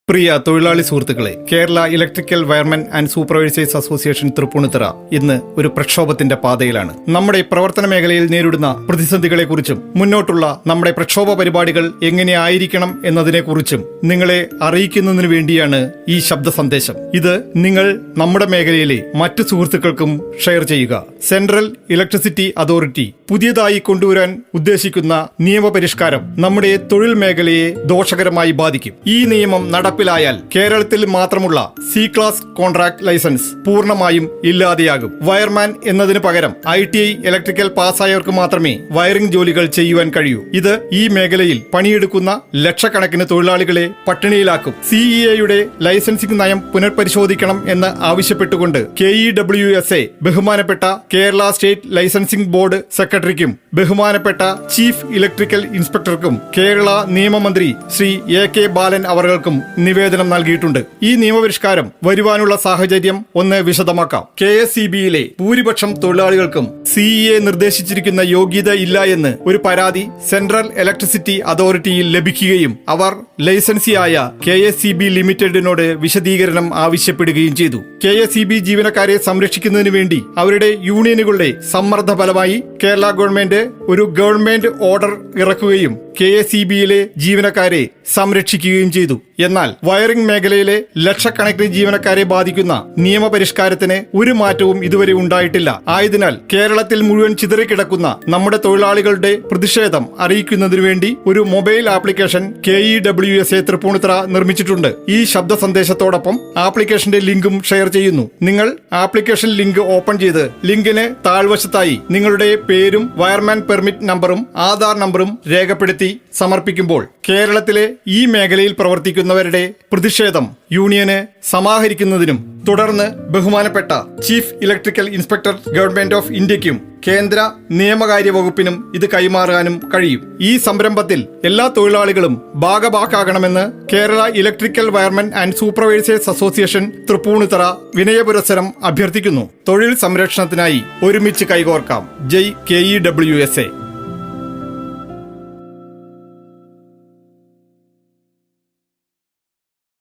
പ്രിയ തൊഴിലാളി സുഹൃത്തുക്കളെ, Kerala electrical wiremen and supervisors association Tripunithura ഇന്ന് ഒരു പ്രക്ഷോഭത്തിന്റെ പാതയിലാണ്. നമ്മുടെ പ്രവർത്തന മേഖലയിൽ നേരിടുന്ന പ്രതിസന്ധികളെക്കുറിച്ചും മുന്നോട്ടുള്ള നമ്മുടെ പ്രക്ഷോഭ പരിപാടികൾ എങ്ങനെയായിരിക്കണം എന്നതിനെക്കുറിച്ചും നിങ്ങളെ അറിയിക്കുന്നതിനു വേണ്ടിയാണ് ഈ ശബ്ദ സന്ദേശം. ഇത് നിങ്ങൾ നമ്മുടെ മേഖലയിലെ മറ്റു സുഹൃത്തുക്കൾക്കും ഷെയർ ചെയ്യുക. സെൻട്രൽ ഇലക്ട്രിസിറ്റി അതോറിറ്റി പുതിയതായി കൊണ്ടുവരാൻ ഉദ്ദേശിക്കുന്ന നിയമപരിഷ്കാരം നമ്മുടെ തൊഴിൽ മേഖലയെ ദോഷകരമായി ബാധിക്കും. ഈ നിയമം നടപ്പിലായാൽ കേരളത്തിൽ മാത്രമുള്ള സി ക്ലാസ് കോൺട്രാക്ട് ലൈസൻസ് പൂർണ്ണമായും ഇല്ലാതെയാകും. വയർമാൻ എന്നതിന് പകരം ITI ഇലക്ട്രിക്കൽ പാസ്സായവർക്ക് മാത്രമേ വയറിംഗ് ജോലികൾ ചെയ്യുവാൻ കഴിയൂ. ഇത് ഈ മേഖലയിൽ പണിയെടുക്കുന്ന ലക്ഷക്കണക്കിന് തൊഴിലാളികളെ പട്ടിണിയിലാക്കും. CEA-യുടെ ലൈസൻസിംഗ് നയം പുനഃപരിശോധിക്കണം എന്ന് ആവശ്യപ്പെട്ടുകൊണ്ട് KEWSA ബഹുമാനപ്പെട്ട കേരള സ്റ്റേറ്റ് ലൈസൻസിംഗ് ബോർഡ് സെക്രട്ടറിക്കും ബഹുമാനപ്പെട്ട ചീഫ് ഇലക്ട്രിക്കൽ ഇൻസ്പെക്ടർക്കും കേരള നിയമമന്ത്രി ശ്രീ AK ബാലൻ അവർക്കും നിവേദനം നൽകിയിട്ടുണ്ട്. ഈ നിയമപരിഷ്കാരം വരുവാനുള്ള സാഹചര്യം ഒന്ന് വിശദമാക്കാം. KSEB-യിലെ ഭൂരിപക്ഷം തൊഴിലാളികൾക്കും CEA നിർദ്ദേശിച്ചിരിക്കുന്ന യോഗ്യത ഇല്ല എന്ന് ഒരു പരാതി സെൻട്രൽ ഇലക്ട്രിസിറ്റി അതോറിറ്റിയിൽ ലഭിക്കുകയും അവർ ലൈസൻസിയായ KSEB ലിമിറ്റഡിനോട് വിശദീകരണം ആവശ്യപ്പെടുകയും ചെയ്തു. KSEB ജീവനക്കാരെ സംരക്ഷിക്കുന്നതിന് വേണ്ടി അവരുടെ യൂണിയനുകളുടെ സമ്മർദ്ദ ഫലമായി കേരള ഗവൺമെന്റ് ഒരു ഗവൺമെന്റ് ഓർഡർ ഇറക്കുകയും KSEB-യിലെ ജീവനക്കാരെ സംരക്ഷിക്കുകയും ചെയ്തു. എന്നാൽ വയറിംഗ് മേഖലയിലെ ലക്ഷക്കണക്കിന് ജീവനക്കാരെ ബാധിക്കുന്ന നിയമപരിഷ്കാരത്തിന് ഒരു മാറ്റവും ഇതുവരെ ഉണ്ടായിട്ടില്ല. ആയതിനാൽ കേരളത്തിൽ മുഴുവൻ ചിതറിക്കിടക്കുന്ന നമ്മുടെ തൊഴിലാളികളുടെ പ്രതിഷേധം അറിയിക്കുന്നതിനു വേണ്ടി ഒരു മൊബൈൽ ആപ്ലിക്കേഷൻ KEWSA തൃപ്പൂണിത്തുറ നിർമ്മിച്ചിട്ടുണ്ട്. ഈ ശബ്ദ സന്ദേശത്തോടൊപ്പം ആപ്ലിക്കേഷന്റെ ലിങ്കും ഷെയർ ചെയ്യുന്നു. നിങ്ങൾ ആപ്ലിക്കേഷൻ ലിങ്ക് ഓപ്പൺ ചെയ്ത് ലിങ്കിന് താഴ്വശത്തായി നിങ്ങളുടെ പേരും വയർമാൻ പെർമിറ്റ് നമ്പറും ആധാർ നമ്പറും രേഖപ്പെടുത്തി സമർപ്പിക്കുമ്പോൾ കേരളത്തിലെ ഈ മേഖലയിൽ പ്രവർത്തിക്കുന്നവരുടെ പ്രതിഷേധം യൂണിയന് സമാഹരിക്കുന്നതിനും തുടർന്ന് ബഹുമാനപ്പെട്ട chief electrical inspector government of ഇന്ത്യക്കും കേന്ദ്ര നിയമകാര്യ വകുപ്പിനും ഇത് കൈമാറാനും കഴിയും. ഈ സംരംഭത്തിൽ എല്ലാ തൊഴിലാളികളും ഭാഗഭാക്കാകണമെന്ന് Kerala electrical wiremen and supervisors association Thrippunithura വിനയപുരസ്സരം അഭ്യർത്ഥിക്കുന്നു. തൊഴിൽ സംരക്ഷണത്തിനായി ഒരുമിച്ച് കൈകോർക്കാം. ജയ് KEWSA.